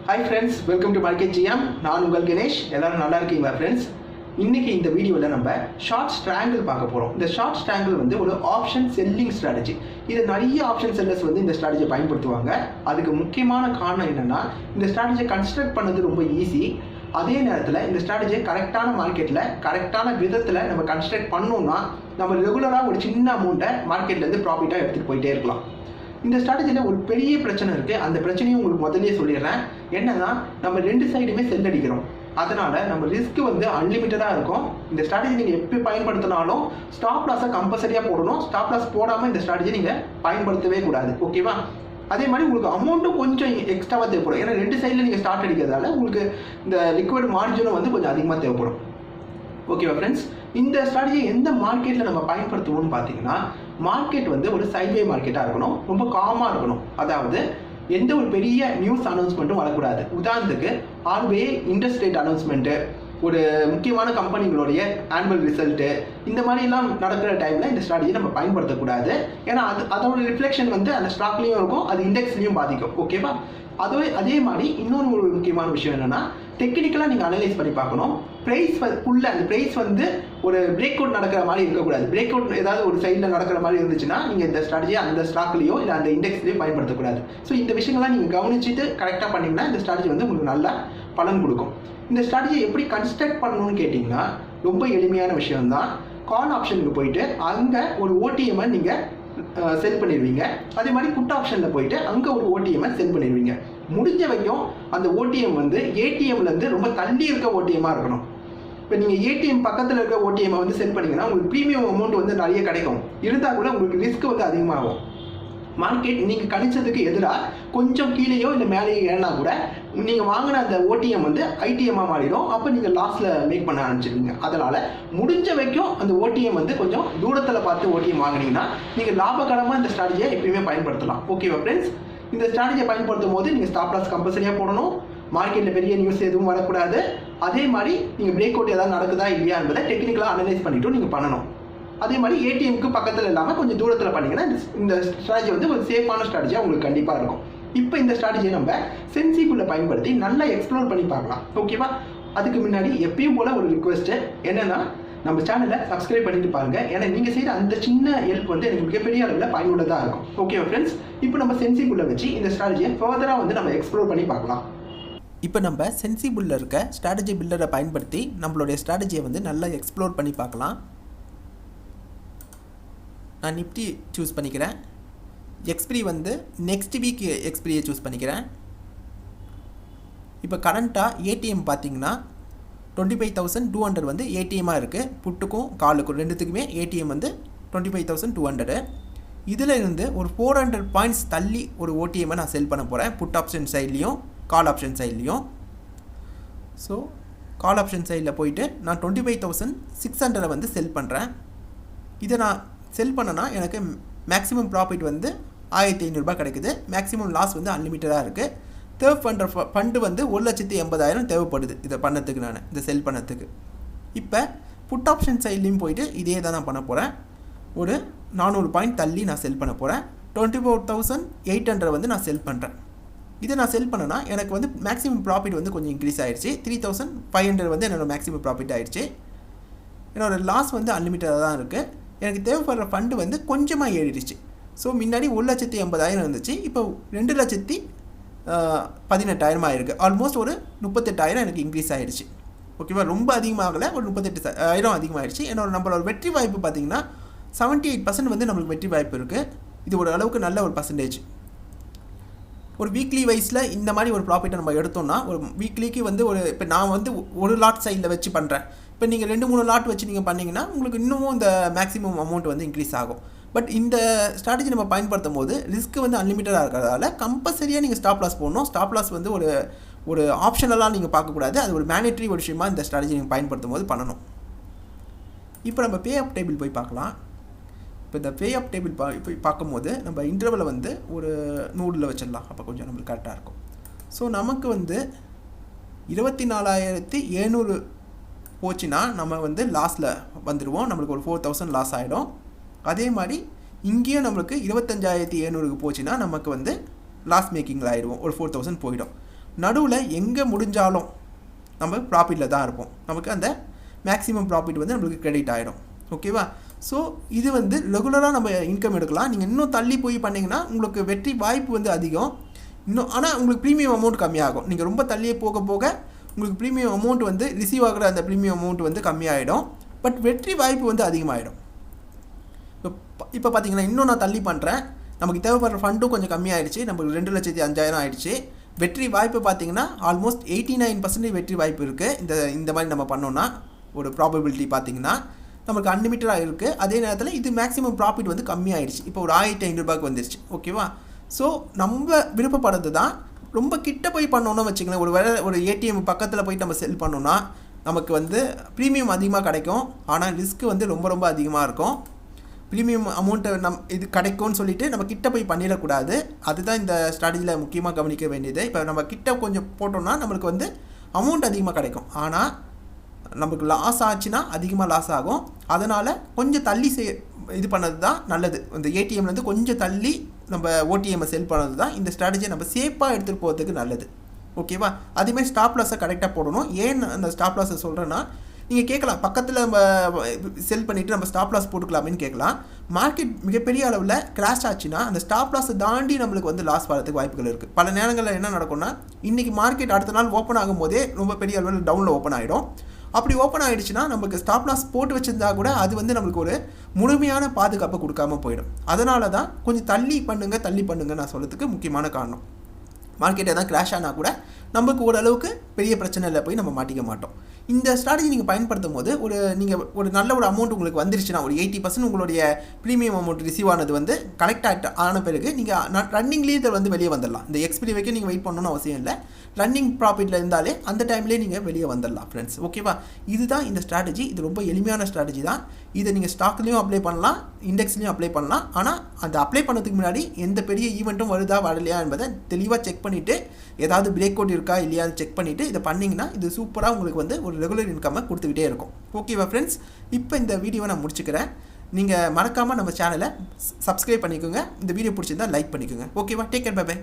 Hi friends, welcome to Market GM. நான் உங்கள் கணேஷ். எல்லாரும் நல்லா இருக்கீங்களா friends? இன்னைக்கு இந்த வீடியோவில் நம்ம ஷார்ட் ஸ்ட்ராங்கிள் பார்க்க போகிறோம். இந்த ஷார்ட் ஸ்ட்ராங்கிள் வந்து ஒரு ஆப்ஷன் செல்லிங் ஸ்ட்ராட்டஜி. இது நிறைய ஆப்ஷன் செல்லர்ஸ் வந்து இந்த ஸ்ட்ராட்டஜியை பயன்படுத்துவாங்க. அதுக்கு முக்கியமான காரணம் என்னென்னா இந்த ஸ்ட்ராட்டஜியை கன்ஸ்ட்ரக்ட் பண்ணது ரொம்ப ஈஸி. அதே நேரத்தில் இந்த ஸ்ட்ராட்டஜியை கரெக்டான மார்க்கெட்டில் கரெக்டான விதத்தில் நம்ம கன்ஸ்ட்ரக்ட் பண்ணோம்னா நம்ம ரெகுலராக ஒரு சின்ன அமௌண்ட்டை மார்க்கெட்லேருந்து ப்ராஃபிட்டாக எடுத்துகிட்டு போயிட்டே இருக்கலாம். இந்த ஸ்ட்ராட்டஜியில் ஒரு பெரிய பிரச்சனை இருக்குது. அந்த பிரச்சனையும் உங்களுக்கு முதலே சொல்லிடுறேன். என்னன்னா நம்ம ரெண்டு சைடுமே செல் அடிக்கிறோம். அதனால் நம்ம ரிஸ்க் வந்து அன்லிமிட்டடாக இருக்கும். இந்த ஸ்ட்ராட்டஜி நீங்கள் எப்போ பயன்படுத்தினாலும் ஸ்டாப் லாஸை கம்பல்சரியாக போடணும். ஸ்டாப் லாஸ் போடாமல் இந்த ஸ்ட்ராட்டஜி நீங்கள் பயன்படுத்தவே கூடாது. ஓகேவா? அதே மாதிரி உங்களுக்கு அமௌண்ட்டும் கொஞ்சம் எக்ஸ்ட்ராவாக தேவைப்படும். ஏன்னா ரெண்டு சைடில் நீங்கள் ஸ்டார்ட் அடிக்கிறதால உங்களுக்கு இந்த லிக்விட் மார்ஜினும் வந்து கொஞ்சம் அதிகமாக தேவைப்படும். ஓகேவா ஃப்ரெண்ட்ஸ்? இந்த ஸ்ட்ராட்டஜியை எந்த மார்க்கெட்டில் நம்ம பயன்படுத்துவோம்னு பார்த்தீங்கன்னா, மார்க்கெட் வந்து ஒரு சைட்வே மார்க்கெட்டாக இருக்கணும், ரொம்ப காமாக இருக்கணும். அதாவது எந்த ஒரு பெரிய நியூஸ் அனௌன்ஸ்மெண்ட்டும் வரக்கூடாது. உதாரணத்துக்கு ஆர்பிஐ இன்ட்ரெஸ்ட் ரேட் அனௌன்ஸ்மெண்ட்டு, ஒரு முக்கியமான கம்பெனிகளுடைய ஆனுவல் ரிசல்ட்டு, இந்த மாதிரிலாம் நடக்கிற டைமில் இந்த ஸ்ட்ராட்டஜி நம்ம பயன்படுத்தக்கூடாது. ஏன்னா அதோட ரிஃப்ளெக்ஷன் வந்து அந்த ஸ்டாக்லேயும் இருக்கும், அது இண்டெக்ஸ்லையும் பாதிக்கும். ஓகேவா? அதே மாதிரி இன்னொரு ஒரு முக்கியமான விஷயம் என்னென்னா, டெக்னிக்கலாக நீங்கள் அனலைஸ் பண்ணி பார்க்கணும். ப்ரைஸ் உள்ள அந்த ப்ரைஸ் வந்து ஒரு பிரேக் அவுட் நடக்கிற மாதிரி இருக்கக்கூடாது. பிரேக் அவுட் ஏதாவது ஒரு சைடில் நடக்கிற மாதிரி இருந்துச்சுன்னா நீங்கள் இந்த ஸ்ட்ராட்டஜியை அந்த ஸ்டாக்லேயோ இல்லை அந்த இண்டெக்ஸ்லேயோ பயன்படுத்தக்கூடாது. ஸோ இந்த விஷயங்கள்லாம் நீங்கள் கவனிச்சுட்டு கரெக்டாக பண்ணிங்கன்னா இந்த ஸ்ட்ராட்டஜி வந்து உங்களுக்கு நல்ல பலன் கொடுக்கும். இந்த ஸ்ட்ராட்டஜியை எப்படி கன்ஸ்ட்ரக்ட் பண்ணணும்னு கேட்டிங்கன்னா ரொம்ப எளிமையான விஷயம்தான். கால் ஆப்ஷனுக்கு போயிட்டு அங்கே ஒரு ஓடிஎம்மை நீங்கள் செல் பண்ணிடுவீங்க. அதே மாதிரி புட் ஆப்ஷனில் போயிட்டு அங்கே ஒரு ஓடிஎம்மை செல் பண்ணிடுவீங்க. முடிஞ்ச வரைக்கும் அந்த ஓடிஎம் வந்து ஏடிஎம்லேருந்து ரொம்ப தள்ளி இருக்க ஓடிஎம்மாக இருக்கணும். இப்போ நீங்கள் ஏடிஎம் பக்கத்தில் இருக்க ஓடிஎம்மை வந்து செல் பண்ணிங்கன்னா உங்களுக்கு ப்ரீமியம் அமௌண்ட் வந்து நிறைய கிடைக்கும். இருந்தால் கூட உங்களுக்கு ரிஸ்க் வந்து அதிகமாகும். மார்க்கெட் நீங்கள் கணிச்சதுக்கு எதிராக கொஞ்சம் கீழேயோ இல்லை மேலேயோ ஏறினா கூட நீங்கள் வாங்கின அந்த ஓடிஎம் வந்து ஐடிஎம்மாக மாறிடும். அப்போ நீங்கள் லாஸில் மேக் பண்ண ஆரம்பிச்சிருவீங்க. அதனால் முடிஞ்ச வரைக்கும் அந்த ஓடிஎம் வந்து கொஞ்சம் தூரத்தில் பார்த்து ஓடிஎம் வாங்கினீங்கன்னா நீங்கள் லாபகரமாக இந்த ஸ்ட்ராட்டஜியை எப்பயுமே பயன்படுத்தலாம். ஓகேவா ஃப்ரெண்ட்ஸ்? இந்த ஸ்ட்ராட்டஜியை பயன்படுத்தும் போது நீங்கள் ஸ்டாப் லாஸ் கம்பல்சரியாக போடணும். மார்க்கெட்டில் பெரிய நியூஸ் எதுவும் வரக்கூடாது. அதே மாதிரி நீங்கள் பிரேக் அவுட் ஏதாவது நடக்குதா இல்லையா என்பதை டெக்னிக்கலாக அனலைஸ் பண்ணிவிட்டு நீங்கள் பண்ணணும். அதே மாதிரி ஏடிஎம்க்கு பக்கத்தில் இல்லாமல் கொஞ்சம் தூரத்தில் பண்ணிங்கன்னா இந்த ஸ்ட்ராட்டஜி வந்து ஒரு சேஃபான ஸ்ட்ராட்டஜியாக உங்களுக்கு கண்டிப்பாக இருக்கும். இப்போ இந்த ஸ்ட்ராட்டஜியை நம்ம சென்சிபிளில் பயன்படுத்தி நல்லா எக்ஸ்ப்ளோர் பண்ணி பார்க்கலாம். ஓகேவா? அதுக்கு முன்னாடி எப்பயும் போல் ஒரு ரிக்வெஸ்ட்டு என்னென்னா, நம்ம சேனலை சப்ஸ்கிரைப் பண்ணிட்டு பாருங்கள். ஏன்னா நீங்கள் செய்கிற அந்த சின்ன ஹெல்ப் வந்து எனக்கு மிகப்பெரிய அளவில் பயனுள்ளதாக இருக்கும். ஓகேவா ஃப்ரெண்ட்ஸ்? இப்போ நம்ம சென்சிபிளில் வச்சு இந்த ஸ்ட்ராட்டஜியை ஃபர்தராக வந்து நம்ம எக்ஸ்ப்ளோர் பண்ணி பார்க்கலாம். இப்போ நம்ம சென்சிபிளில் இருக்க ஸ்ட்ராட்டஜி பில்டரை பயன்படுத்தி நம்மளுடைய ஸ்ட்ராட்டஜியை வந்து நல்லா எக்ஸ்ப்ளோர் பண்ணி பார்க்கலாம். நான் நிஃப்டி சூஸ் பண்ணிக்கிறேன். எக்ஸ்பிரி வந்து நெக்ஸ்ட் வீக் எக்ஸ்பிரியை சூஸ் பண்ணிக்கிறேன். இப்போ கரண்ட்டாக ஏடிஎம் பார்த்தீங்கன்னா 25,200 வந்து ஏடிஎம்மாக இருக்குது. புட்டுக்கும் காலுக்கும் ரெண்டுத்துக்குமே ஏடிஎம் வந்து 25,200. இதில் இருந்து ஒரு 400 பாயிண்ட்ஸ் தள்ளி ஒரு ஓடிஎம்மை நான் செல் பண்ண போகிறேன். புட் ஆப்ஷன் சைட்லேயும் கால் ஆப்ஷன் சைட்லேயும். ஸோ கால் ஆப்ஷன் சைடில் போயிட்டு நான் 25,600 வந்து செல் பண்ணுறேன். இதை நான் செல் பண்ணனா எனக்கு மேக்ஸிமம் ப்ராஃபிட் வந்து 1,500 கிடைக்குது. மேக்ஸிமம் லாஸ் வந்து அன்லிமிட்டடாக இருக்குது. தேர்வ் பண்ணுற ஃபண்டு வந்து 1,80,000 தேவைப்படுது இதை பண்ணத்துக்கு, நான் இதை செல் பண்ணத்துக்கு. இப்போ புட் ஆப்ஷன் சைட்லேயும் போயிட்டு இதே தான் நான் பண்ண போகிறேன். ஒரு 400 பாயிண்ட் தள்ளி நான் செல் பண்ண போகிறேன். 24,800 வந்து நான் செல் பண்ணுறேன். இதை நான் செல் பண்ணனா எனக்கு வந்து மேக்ஸிமம் ப்ராஃபிட் வந்து கொஞ்சம் இன்க்ரீஸ் ஆகிடுச்சு. 3,500 வந்து என்னோடய மேக்ஸிமம் ப்ராஃபிட் ஆகிடுச்சு. என்னோடய லாஸ் வந்து அன்லிமிட்டடாக தான் இருக்குது. எனக்கு தேவைப்படுற ஃபண்டு வந்து கொஞ்சமாக ஏறிடுச்சு. ஸோ முன்னாடி 1,80,000 இருந்துச்சு, இப்போ 2,18,000 ஆகிருக்கு. ஆல்மோஸ்ட் ஒரு 38,000 எனக்கு இன்க்ரீஸ் ஆகிடுச்சு. ஓகேவா? ரொம்ப அதிகமாகலை, ஒரு 38,000 அதிகமாகிடுச்சு. நம்மளோட வெற்றி வாய்ப்பு பார்த்திங்கன்னா 78% வந்து நம்மளுக்கு வெற்றி வாய்ப்பு இருக்குது. இது ஒரு அளவுக்கு நல்ல ஒரு பர்சன்டேஜ். ஒரு வீக்லி வைஸில் இந்த மாதிரி ஒரு ப்ராஃபிட்டை நம்ம எடுத்தோம்னா ஒரு வீக்லிக்கு வந்து இப்போ நான் வந்து ஒரு லாட் சைடில் வச்சு பண்ணுறேன். இப்போ நீங்கள் 2-3 லாட் வச்சு நீங்கள் பண்ணிங்கன்னா உங்களுக்கு இன்னமும் இந்த மேக்ஸிமம் அமௌண்ட் வந்து இன்க்ரீஸ் ஆகும். பட் இந்த ஸ்ட்ராட்டஜி நம்ம பயன்படுத்தும் போது ரிஸ்க் வந்து அன்லிமிட்டடாக இருக்கிறதால கம்பல்சரியாக நீங்கள் ஸ்டாப் லாஸ் போடணும். ஸ்டாப் லாஸ் வந்து ஒரு ஆப்ஷனலாக நீங்கள் பார்க்கக்கூடாது. அது ஒரு மேண்டேட்டரி ஒரு விஷயமாக இந்த ஸ்ட்ராட்டஜி நீங்கள் பயன்படுத்தும் போது பண்ணணும். இப்போ நம்ம பே அப் டேபிள் போய் பார்க்கலாம். இப்போ இந்த பே அப் டேபிள் போய் பார்க்கும்போது நம்ம இன்டர்வலை வந்து ஒரு 100 வச்சிடலாம். அப்போ கொஞ்சம் நம்மளுக்கு கரெக்டாக இருக்கும். ஸோ நமக்கு வந்து 24,700 போச்சுன்னா நம்ம வந்து லாஸில் வந்துடுவோம். நம்மளுக்கு ஒரு 4,000 லாஸ் ஆகிடும். அதே மாதிரி இங்கேயும் நம்மளுக்கு 25,700 போச்சுன்னா நமக்கு வந்து லாஸ் மேக்கிங்கில் ஆகிடுவோம். ஒரு 4,000 போயிடும். நடுவில் எங்கே முடிஞ்சாலும் நம்ம ப்ராஃபிட்டில் தான் இருப்போம். நமக்கு அந்த மேக்ஸிமம் ப்ராஃபிட் வந்து நம்மளுக்கு கிரெடிட் ஆகிடும். ஓகேவா? ஸோ இது வந்து ரெகுலராக நம்ம இன்கம் எடுக்கலாம். நீங்கள் இன்னும் தள்ளி போய் பண்ணிங்கன்னா உங்களுக்கு வெற்றி வாய்ப்பு வந்து அதிகம். இன்னும் ஆனால் உங்களுக்கு ப்ரீமியம் அமௌண்ட் கம்மியாகும். நீங்கள் ரொம்ப தள்ளியே போக போக உங்களுக்கு ப்ரீமியம் அமௌண்ட் வந்து ரிசீவ் ஆகிற அந்த ப்ரீமியம் அமௌண்ட் வந்து கம்மியாகிடும். பட் வெற்றி வாய்ப்பு வந்து அதிகமாகிடும். இப்போ பார்த்தீங்கன்னா இன்னும் நான் தள்ளி பண்ணுறேன். நமக்கு தேவைப்படுற ஃபண்டும் கொஞ்சம் கம்மியாகிடுச்சு. நமக்கு 2,05,000 ஆகிடுச்சு. வெற்றி வாய்ப்பு பார்த்தீங்கன்னா ஆல்மோஸ்ட் 89% வெற்றி வாய்ப்பு இருக்குது. இந்த மாதிரி நம்ம பண்ணோன்னா ஒரு ப்ராபபிலிட்டி பார்த்தீங்கன்னா நமக்கு அன்லிமிட்டடாக இருக்குது. அதே நேரத்தில் இது மேக்ஸிமம் ப்ராஃபிட் வந்து கம்மியாகிடுச்சு. இப்போ ஒரு 1,500 ரூபாய்க்கு வந்துருச்சு. ஓகேவா? ஸோ நம்ம விருப்பப்படுறது தான். ரொம்ப கிட்ட போய் பண்ணோன்னா வச்சுக்கலாம், ஒரு ஏடிஎம் பக்கத்தில் போயிட்டு நம்ம செல் பண்ணோன்னா நமக்கு வந்து ப்ரீமியம் அதிகமாக கிடைக்கும். ஆனால் ரிஸ்க் வந்து ரொம்ப ரொம்ப அதிகமாக இருக்கும். ப்ரீமியம் அமௌண்ட்டை இது கிடைக்கும்னு சொல்லிட்டு நம்ம கிட்ட போய் பண்ணிடக்கூடாது. அதுதான் இந்த ஸ்ட்ராட்டஜியில் முக்கியமாக கவனிக்க வேண்டியது. இப்போ நம்ம கிட்ட கொஞ்சம் போட்டோம்னா நம்மளுக்கு வந்து அமௌண்ட் அதிகமாக கிடைக்கும். ஆனால் நமக்கு லாஸ் ஆச்சுன்னா அதிகமாக லாஸ் ஆகும். அதனால் கொஞ்சம் தள்ளி இது பண்ணது தான் நல்லது. இந்த ஏடிஎம்லேருந்து கொஞ்சம் தள்ளி நம்ம ஓடிஎம்மை செல் பண்ணது தான் இந்த ஸ்ட்ராட்டஜியை நம்ம சேஃபாக எடுத்துகிட்டு போகிறதுக்கு நல்லது. ஓகேவா? அதேமாதிரி ஸ்டாப் லாஸை கரெக்டாக போடணும். ஏன் அந்த ஸ்டாப் லாஸை சொல்கிறேன்னா, நீங்கள் கேட்கலாம் பக்கத்தில் நம்ம செல் பண்ணிவிட்டு நம்ம ஸ்டாப் லாஸ் போட்டுக்கலாமேன்னு கேட்கலாம். மார்க்கெட் மிகப்பெரிய அளவில் கிராஷ் ஆச்சுன்னா அந்த ஸ்டாப் லாஸை தாண்டி நம்மளுக்கு வந்து லாஸ் வரதுக்கு வாய்ப்புகள் இருக்குது. பல நேரங்களில் என்ன நடக்கும்னா, இன்றைக்கி மார்க்கெட் அடுத்த நாள் ஓப்பன் ஆகும் போதே ரொம்ப பெரிய அளவில் டவுனில் ஓப்பன் ஆகிடும். அப்படி ஓப்பன் ஆகிடுச்சுன்னா நமக்கு ஸ்டாப் லாஸ் போட்டு வச்சுருந்தா கூட அது வந்து நம்மளுக்கு ஒரு முழுமையான பாதுகாப்பை கொடுக்காமல் போயிடும். அதனால தான் கொஞ்சம் தள்ளி பண்ணுங்க நான் சொல்கிறதுக்கு முக்கியமான காரணம். மார்க்கெட் எதாவது கிராஷ் ஆனால் கூட நமக்கு ஓரளவுக்கு பெரிய பிரச்சனையில் போய் நம்ம மாட்டிக்க மாட்டோம். இந்த ஸ்ட்ராட்டஜி நீங்கள் பயன்படுத்தும் போது நீங்கள் ஒரு நல்ல ஒரு அமௌண்ட் உங்களுக்கு வந்துருச்சுன்னா, ஒரு 80% உங்களுடைய ப்ரீமியம் அமௌண்ட் ரிசீவ் ஆனது வந்து கலெக்ட் ஆன பிறகு நீங்கள் ரன்னிங்லேயே இதை வந்து வெளியே வந்துடலாம். இந்த எக்ஸ்பிரி வரைக்கும் நீங்கள் வெயிட் பண்ணணும்னு அவசியம் இல்லை. ரன்னிங் ப்ராஃபிட்டில் இருந்தாலே அந்த டைம்லேயே நீங்கள் வெளியே வந்துடலாம் ஃப்ரெண்ட்ஸ். ஓகேவா? இதுதான் இந்த ஸ்ட்ராட்டஜி. இது ரொம்ப எளிமையான ஸ்ட்ராட்டஜி தான். இதை நீங்கள் ஸ்டாக்லேயும் அப்ளை பண்ணலாம், இண்டெக்ஸ்லையும் அப்ளை பண்ணலாம். ஆனால் அந்த அப்ளை பண்ணதுக்கு முன்னாடி எந்த பெரிய ஈவெண்ட்டும் வருதா வரலையா என்பதை தெளிவாக செக் பண்ணிவிட்டு, ஏதாவது பிரேக் அவுட் இருக்கா இல்லையா செக் பண்ணிவிட்டு இதை பண்ணிங்கன்னா இது சூப்பராக உங்களுக்கு வந்து ஒரு ரெகுலர் இன்கம்மை கொடுத்துக்கிட்டே இருக்கும். ஓகேவா ஃப்ரெண்ட்ஸ்? இப்போ இந்த வீடியோவை நான் முடிச்சுக்கிறேன். நீங்கள் மறக்காமல் நம்ம சேனலை சப்ஸ்கிரைப் பண்ணிக்கோங்க. இந்த வீடியோ பிடிச்சிருந்தா லைக் பண்ணிக்கோங்க. ஓகேவா? Take care, bye by.